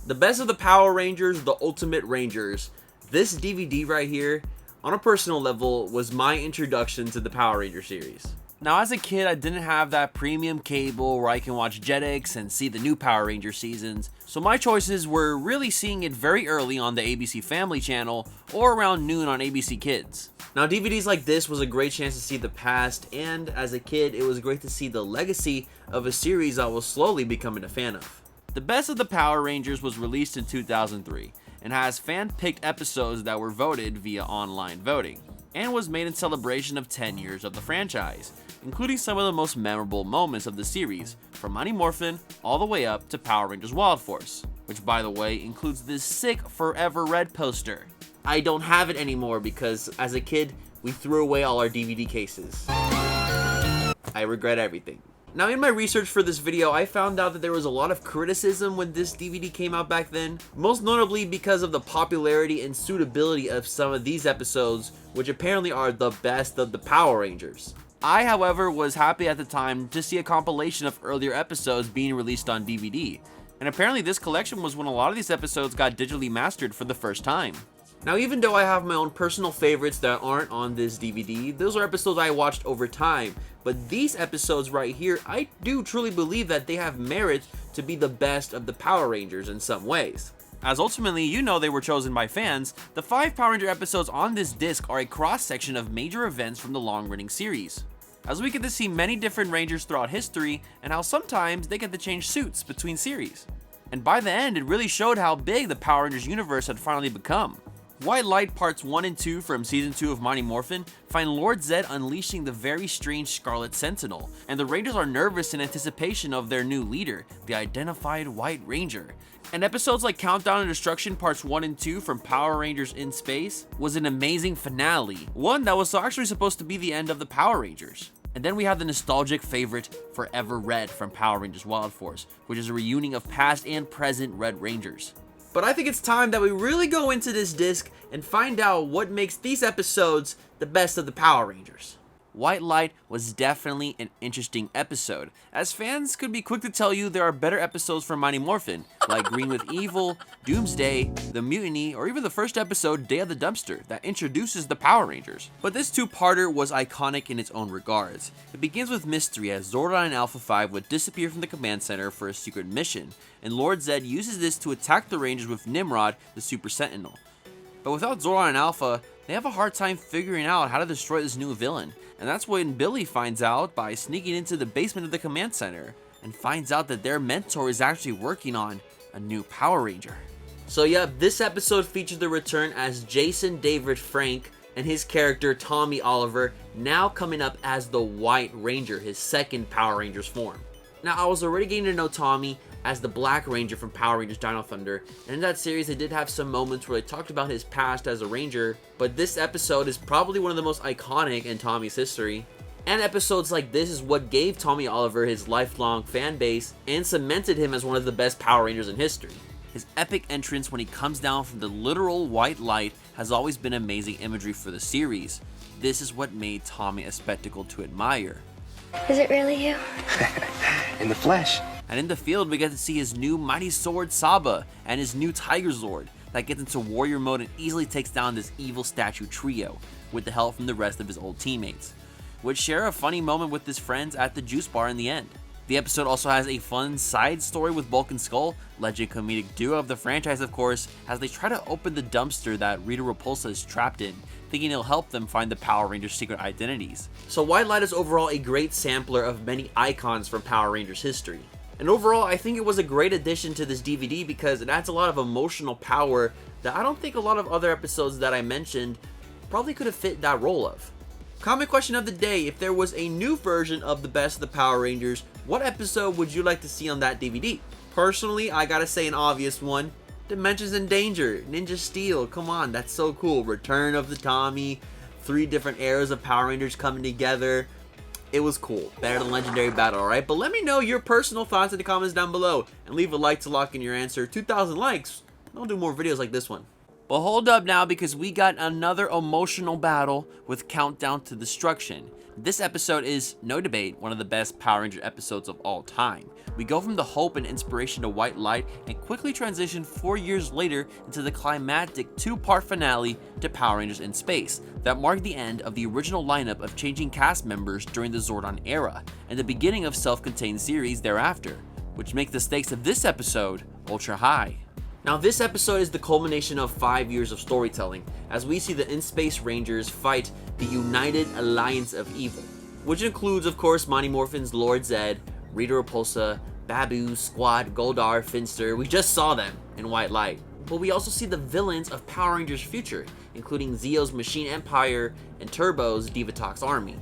The Best of the Power Rangers, The Ultimate Rangers. This DVD right here, on a personal level, was my introduction to the Power Ranger series. Now, as a kid, I didn't have that premium cable where I can watch Jetix and see the new Power Ranger seasons, so my choices were really seeing it very early on the ABC Family channel or around noon on ABC Kids. Now, DVDs like this was a great chance to see the past, and as a kid, it was great to see the legacy of a series I was slowly becoming a fan of. The Best of the Power Rangers was released in 2003 and has fan-picked episodes that were voted via online voting, and was made in celebration of 10 years of the franchise, including some of the most memorable moments of the series, from Mighty Morphin all the way up to Power Rangers Wild Force, which by the way includes this sick Forever Red poster. I don't have it anymore because as a kid, we threw away all our DVD cases. I regret everything. Now, in my research for this video, I found out that there was a lot of criticism when this DVD came out back then, most notably because of the popularity and suitability of some of these episodes, which apparently are the best of the Power Rangers. I, however, was happy at the time to see a compilation of earlier episodes being released on DVD, and apparently this collection was when a lot of these episodes got digitally mastered for the first time. Now, even though I have my own personal favorites that aren't on this DVD, those are episodes I watched over time, but these episodes right here, I do truly believe that they have merit to be the best of the Power Rangers in some ways. As ultimately, you know they were chosen by fans, the 5 Power Ranger episodes on this disc are a cross-section of major events from the long-running series, as we get to see many different Rangers throughout history and how sometimes they get to change suits between series. And by the end, it really showed how big the Power Rangers universe had finally become. White Light Parts 1 and 2 from Season 2 of Mighty Morphin find Lord Zedd unleashing the very strange Scarlet Sentinel, and the Rangers are nervous in anticipation of their new leader, the identified White Ranger. And episodes like Countdown and Destruction Parts 1 and 2 from Power Rangers in Space was an amazing finale, one that was actually supposed to be the end of the Power Rangers. And then we have the nostalgic favorite Forever Red from Power Rangers Wild Force, which is a reunion of past and present Red Rangers. But I think it's time that we really go into this disc and find out what makes these episodes the best of the Power Rangers. White Light was definitely an interesting episode, as fans could be quick to tell you there are better episodes from Mighty Morphin, like Green with Evil, Doomsday, The Mutiny, or even the first episode, Day of the Dumpster, that introduces the Power Rangers. But this two-parter was iconic in its own regards. It begins with mystery as Zordon and Alpha 5 would disappear from the command center for a secret mission, and Lord Zedd uses this to attack the Rangers with Nimrod, the Super Sentinel. But without Zordon and Alpha, they have a hard time figuring out how to destroy this new villain, and that's when Billy finds out by sneaking into the basement of the command center and finds out that their mentor is actually working on a new Power Ranger. So yeah, this episode featured the return as Jason David Frank and his character Tommy Oliver, now coming up as the White Ranger, his second Power Rangers form. Now, I was already getting to know Tommy as the Black Ranger from Power Rangers Dino Thunder, and in that series they did have some moments where they talked about his past as a Ranger, but this episode is probably one of the most iconic in Tommy's history. And episodes like this is what gave Tommy Oliver his lifelong fan base and cemented him as one of the best Power Rangers in history. His epic entrance when he comes down from the literal white light has always been amazing imagery for the series. This is what made Tommy a spectacle to admire. Is it really you? In the flesh. And in the field, we get to see his new Mighty Sword Saba and his new Tiger Zord that gets into warrior mode and easily takes down this evil statue trio with the help from the rest of his old teammates, which share a funny moment with his friends at the juice bar in the end. The episode also has a fun side story with Bulk and Skull, legend comedic duo of the franchise of course, as they try to open the dumpster that Rita Repulsa is trapped in, thinking it'll help them find the Power Rangers' secret identities. So White Light is overall a great sampler of many icons from Power Rangers history. And overall, I think it was a great addition to this DVD because it adds a lot of emotional power that I don't think a lot of other episodes that I mentioned probably could have fit that role of. Comment question of the day: if there was a new version of the best of the Power Rangers, what episode would you like to see on that DVD? Personally, I gotta say an obvious one: Dimensions in Danger, Ninja Steel. Come on, that's so cool. Return of the Tommy, 3 different eras of Power Rangers coming together. It was cool. Better than Legendary Battle, alright? But let me know your personal thoughts in the comments down below, and leave a like to lock in your answer. 2,000 likes, I'll do more videos like this one. But hold up now, because we got another emotional battle with Countdown to Destruction. This episode is, no debate, one of the best Power Ranger episodes of all time. We go from the hope and inspiration to White Light and quickly transition 4 years later into the climactic 2-part finale to Power Rangers in Space that marked the end of the original lineup of changing cast members during the Zordon era and the beginning of self-contained series thereafter, which makes the stakes of this episode ultra high. Now, this episode is the culmination of 5 years of storytelling, as we see the In-Space Rangers fight the United Alliance of Evil, which includes, of course, Mighty Morphin's Lord Zed, Rita Repulsa, Babu, Squad, Goldar, Finster. We just saw them in White Light. But we also see the villains of Power Rangers Future, including Zeo's Machine Empire and Turbo's Divatox Army.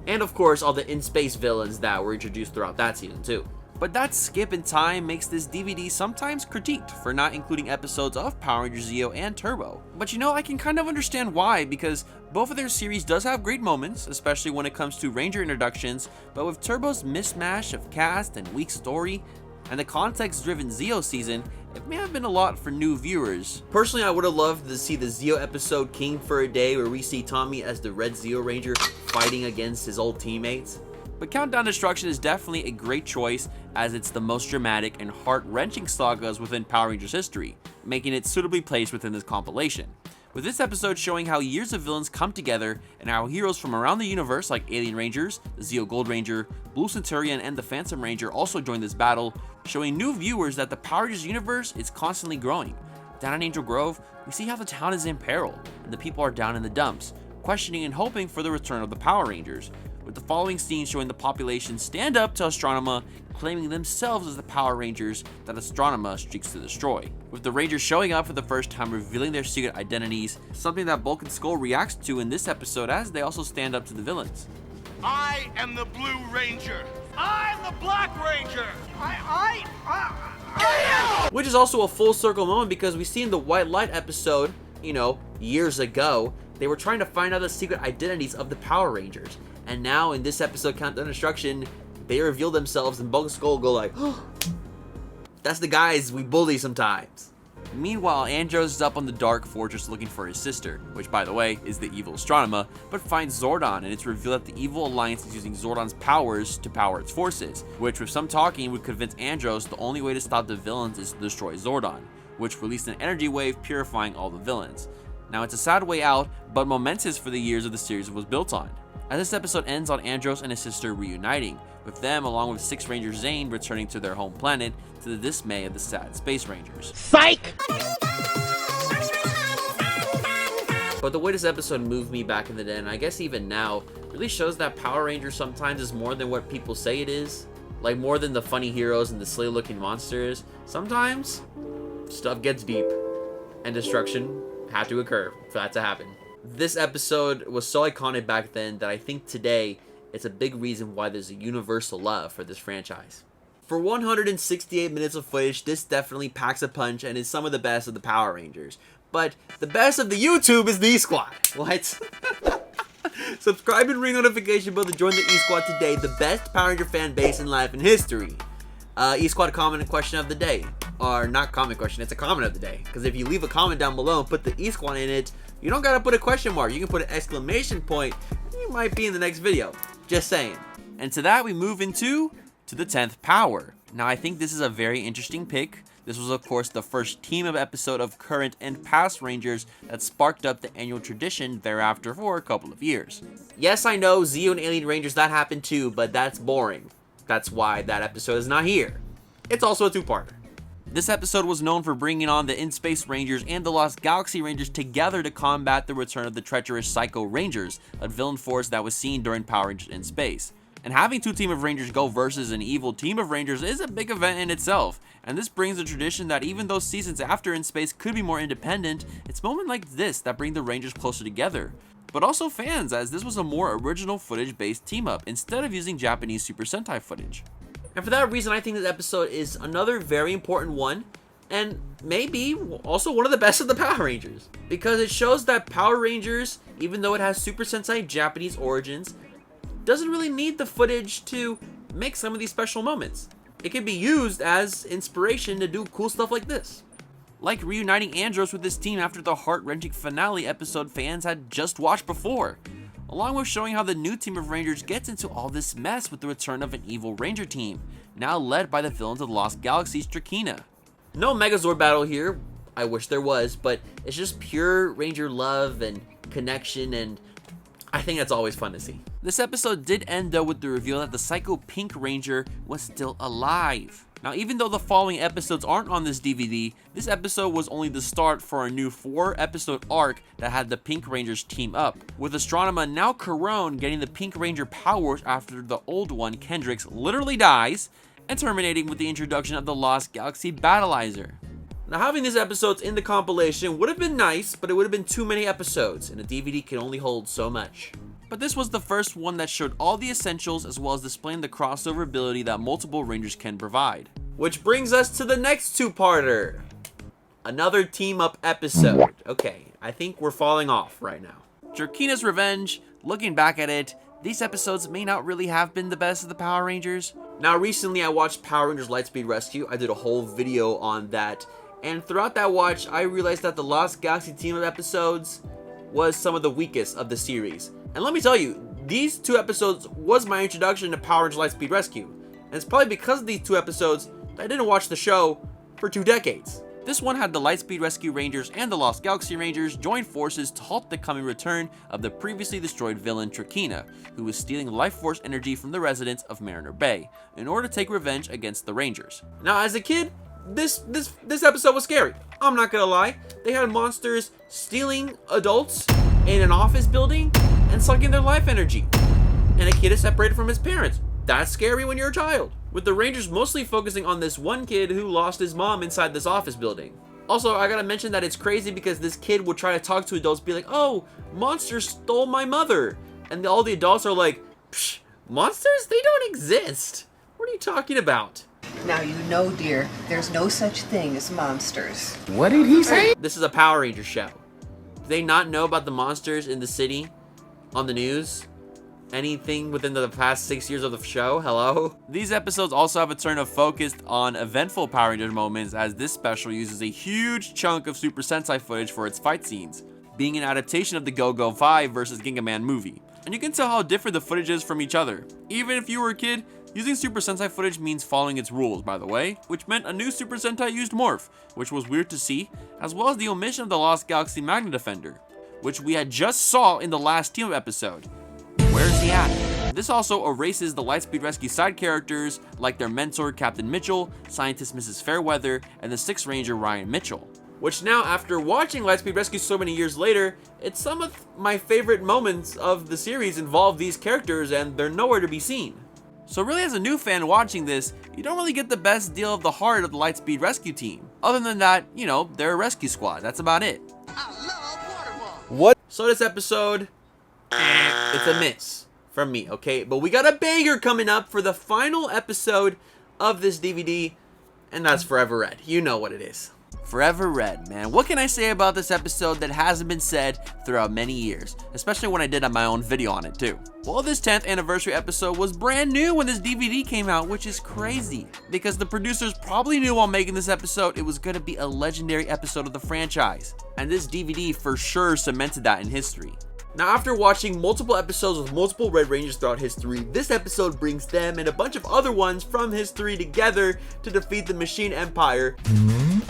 And of course, all the in-space villains that were introduced throughout that season too. But that skip in time makes this DVD sometimes critiqued for not including episodes of Power Rangers Zeo and Turbo. But you know, I can kind of understand why, because both of their series does have great moments, especially when it comes to Ranger introductions, but with Turbo's mismatch of cast and weak story, and the context-driven Zeo season, it may have been a lot for new viewers. Personally, I would have loved to see the Zeo episode King for a Day, where we see Tommy as the Red Zeo Ranger fighting against his old teammates. But Countdown Destruction is definitely a great choice, as it's the most dramatic and heart-wrenching sagas within Power Rangers history, making it suitably placed within this compilation. With this episode showing how years of villains come together and how heroes from around the universe like Alien Rangers, the Zeo Gold Ranger, Blue Centurion, and the Phantom Ranger also join this battle, showing new viewers that the Power Rangers universe is constantly growing. Down in Angel Grove, we see how the town is in peril and the people are down in the dumps, questioning and hoping for the return of the Power Rangers, with the following scene showing the population stand up to Astronema, claiming themselves as the Power Rangers that Astronema seeks to destroy. With the Rangers showing up for the first time, revealing their secret identities, something that Bulk and Skull reacts to in this episode as they also stand up to the villains. I am the Blue Ranger. I'm the Black Ranger. Which is also a full circle moment, because we see in the White Light episode, you know, years ago, they were trying to find out the secret identities of the Power Rangers. And now in this episode, Countdown Destruction, they reveal themselves and Bulk and Skull go like, oh, that's the guys we bully sometimes. Meanwhile, Andros is up on the Dark Fortress looking for his sister, which by the way is the evil Astronema, but finds Zordon, and it's revealed that the evil alliance is using Zordon's powers to power its forces, which with some talking would convince Andros the only way to stop the villains is to destroy Zordon, which released an energy wave purifying all the villains. Now it's a sad way out, but momentous for the years of the series it was built on, as this episode ends on Andros and his sister reuniting, with them along with Sixth Ranger Zane returning to their home planet to the dismay of the sad Space Rangers. Psych! But the way this episode moved me back in the day, and I guess even now, really shows that Power Rangers sometimes is more than what people say it is. Like more than the funny heroes and the silly looking monsters. Sometimes, stuff gets deep, and destruction had to occur for that to happen. This episode was so iconic back then that I think today it's a big reason why there's a universal love for this franchise. For 168 minutes of footage, this definitely packs a punch and is some of the best of the Power Rangers. But the best of the YouTube is the E-Squad. What? Subscribe and ring notification bell to join the E-Squad today, the best Power Ranger fan base in life and history. E-Squad comment and question of the day. Or not comment question, it's a comment of the day. Because if you leave a comment down below and put the E-Squad in it, you don't gotta put a question mark. You can put an exclamation point. You might be in the next video. Just saying. And to that we move into the 10th Power. Now I think this is a very interesting pick. This was of course the first team-up episode of current and past Rangers that sparked up the annual tradition thereafter for a couple of years. Yes, I know Zeo and Alien Rangers, that happened too, but that's boring. That's why that episode is not here. It's also a two-parter. This episode was known for bringing on the In-Space Rangers and the Lost Galaxy Rangers together to combat the return of the treacherous Psycho Rangers, a villain force that was seen during Power Rangers in Space. And having two teams of Rangers go versus an evil team of Rangers is a big event in itself, and this brings a tradition that even though seasons after In Space could be more independent, it's moments like this that bring the Rangers closer together. But also fans, as this was a more original footage-based team-up instead of using Japanese Super Sentai footage. And for that reason, I think this episode is another very important one, and maybe also one of the best of the Power Rangers. Because it shows that Power Rangers, even though it has Super Sentai Japanese origins, doesn't really need the footage to make some of these special moments. It can be used as inspiration to do cool stuff like this. like reuniting Andros with his team after the heart-wrenching finale episode fans had just watched before, along with showing how the new team of Rangers gets into all this mess with the return of an evil Ranger team, now led by the villains of the Lost Galaxy's Trakina. No Megazord battle here, I wish there was, but it's just pure Ranger love and connection, and I think that's always fun to see. This episode did end though with the reveal that the Psycho Pink Ranger was still alive. Now, even though the following episodes aren't on this DVD, this episode was only the start for a new 4-episode arc that had the Pink Rangers team up, with Astronema, now Corone, getting the Pink Ranger powers after the old one, Kendrix, literally dies, and terminating with the introduction of the Lost Galaxy Battleizer. Now, having these episodes in the compilation would have been nice, but it would have been too many episodes, and a DVD can only hold so much. But this was the first one that showed all the essentials as well as displaying the crossover ability that multiple Rangers can provide. Which brings us to the next two-parter. Another team-up episode. Okay, I think we're falling off right now. Trakina's Revenge, looking back at it, these episodes may not really have been the best of the Power Rangers. Now, recently I watched Power Rangers Lightspeed Rescue. I did a whole video on that. And throughout that watch, I realized that the Lost Galaxy team-up episodes was some of the weakest of the series. And let me tell you, these 2 episodes was my introduction to Power Rangers Lightspeed Rescue. And it's probably because of these 2 episodes that I didn't watch the show for 2 decades. This one had the Lightspeed Rescue Rangers and the Lost Galaxy Rangers join forces to halt the coming return of the previously destroyed villain Trakina, who was stealing life force energy from the residents of Mariner Bay, in order to take revenge against the Rangers. Now, as a kid, this episode was scary. I'm not gonna lie. They had monsters stealing adults in an office building and sucking their life energy. And a kid is separated from his parents. That's scary when you're a child. With the Rangers mostly focusing on this one kid who lost his mom inside this office building. Also, I gotta mention that it's crazy because this kid would try to talk to adults, be like, oh, monsters stole my mother. And all the adults are like, psh, monsters? They don't exist. What are you talking about? Now you know, dear, there's no such thing as monsters. What did he say? This is a Power Ranger show. Do they not know about the monsters in the city on the news? Anything within the past 6 years of the show? Hello? These episodes also have a turn of focus on eventful Power Rangers moments, as this special uses a huge chunk of Super Sentai footage for its fight scenes, being an adaptation of the Go-Go 5 versus Gingaman movie. And you can tell how different the footage is from each other. Even if you were a kid, using Super Sentai footage means following its rules, by the way, which meant a new Super Sentai used Morph, which was weird to see, as well as the omission of the Lost Galaxy Magna Defender, which we had just saw in the last team episode. Where is he at? This also erases the Lightspeed Rescue side characters like their mentor Captain Mitchell, scientist Mrs. Fairweather, and the 6th Ranger Ryan Mitchell. Which now, after watching Lightspeed Rescue so many years later, it's some of my favorite moments of the series involve these characters and they're nowhere to be seen. So really, as a new fan watching this, you don't really get the best deal of the heart of the Lightspeed Rescue team. Other than that, you know, they're a rescue squad. That's about it. I love water. What? So this episode, it's a miss from me, okay? But we got a banger coming up for the final episode of this DVD, and that's Forever Red. You know what it is. Forever Red, man. What can I say about this episode that hasn't been said throughout many years? Especially when I did my own video on it too. Well, this 10th anniversary episode was brand new when this DVD came out, which is crazy. Because the producers probably knew while making this episode it was going to be a legendary episode of the franchise. And this DVD for sure cemented that in history. Now, after watching multiple episodes with multiple Red Rangers throughout history, this episode brings them and a bunch of other ones from history together to defeat the Machine Empire.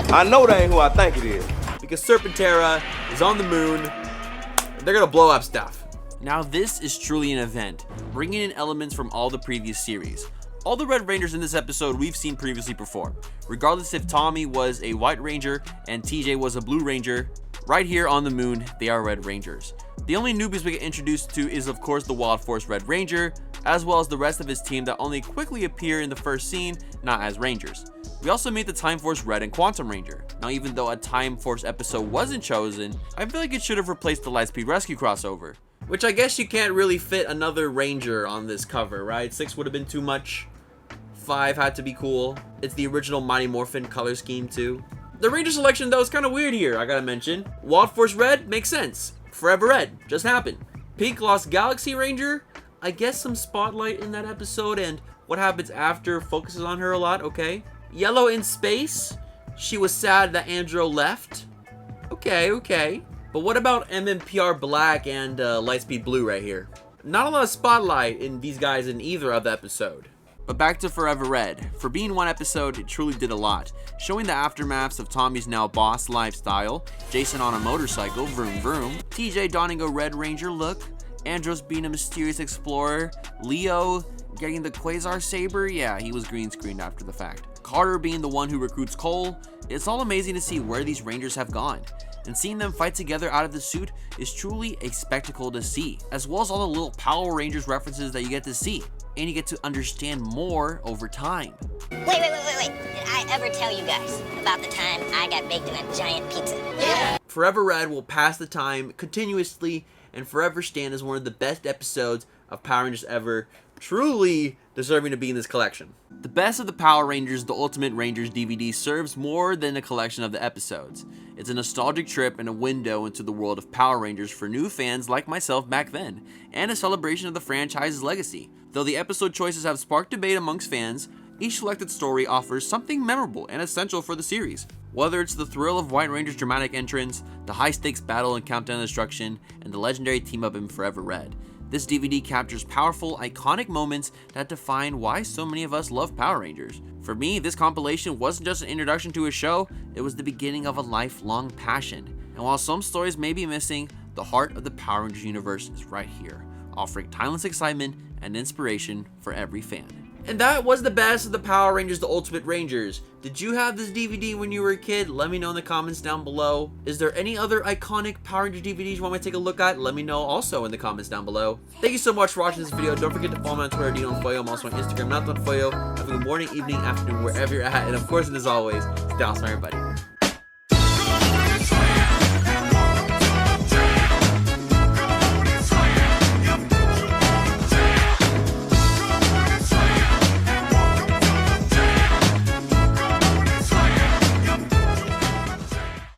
I know that ain't who I think it is. Because Serpentera is on the moon, and they're gonna blow up stuff. Now, this is truly an event, bringing in elements from all the previous series. All the Red Rangers in this episode we've seen previously perform. Regardless if Tommy was a White Ranger and TJ was a Blue Ranger, right here on the moon, they are Red Rangers. The only newbies we get introduced to is of course the Wild Force Red Ranger, as well as the rest of his team that only quickly appear in the first scene, not as Rangers. We also meet the Time Force Red and Quantum Ranger. Now, even though a Time Force episode wasn't chosen, I feel like it should have replaced the Lightspeed Rescue crossover. Which I guess you can't really fit another Ranger on this cover, right? 6 would have been too much. 5 had to be cool. It's the original Mighty Morphin color scheme too. The Ranger selection though is kind of weird here, I gotta mention. Wild Force Red makes sense. Forever Red just happened. Pink Lost Galaxy Ranger, I guess some spotlight in that episode and what happens after focuses on her a lot, okay. Yellow in Space, She was sad that Andrew left. Okay. But what about MMPR Black and Lightspeed Blue right here? Not a lot of spotlight in these guys in either of the episode. But back to Forever Red. For being one episode, it truly did a lot. Showing the aftermaths of Tommy's now boss lifestyle, Jason on a motorcycle, vroom vroom, TJ donning a Red Ranger look, Andros being a mysterious explorer, Leo getting the Quasar Saber, yeah, he was green screened after the fact. Carter being the one who recruits Cole. It's all amazing to see where these Rangers have gone. And seeing them fight together out of the suit is truly a spectacle to see, as well as all the little Power Rangers references that you get to see, and you get to understand more over time. Wait. Did I ever tell you guys about the time I got baked in a giant pizza? Yeah. Forever Red will pass the time continuously and forever stand as one of the best episodes of Power Rangers ever, truly deserving to be in this collection. The Best of the Power Rangers, the Ultimate Rangers DVD serves more than a collection of the episodes. It's a nostalgic trip and a window into the world of Power Rangers for new fans like myself back then, and a celebration of the franchise's legacy. Though the episode choices have sparked debate amongst fans, each selected story offers something memorable and essential for the series. Whether it's the thrill of White Ranger's dramatic entrance, the high-stakes battle in Countdown to Destruction, and the legendary team-up in Forever Red, this DVD captures powerful, iconic moments that define why so many of us love Power Rangers. For me, this compilation wasn't just an introduction to a show, it was the beginning of a lifelong passion. And while some stories may be missing, the heart of the Power Rangers universe is right here, offering timeless excitement and inspiration for every fan. And that was the Best of the Power Rangers, the Ultimate Rangers. Did you have this DVD when you were a kid? Let me know in the comments down below. Is there any other iconic Power Rangers DVDs you want me to take a look at? Let me know also in the comments down below. Thank you so much for watching this video. Don't forget to follow me on Twitter, DonFoyo. I'm also on Instagram, not DonFoyo. Have a good morning, evening, afternoon, wherever you're at. And of course, and as always, stay awesome, everybody.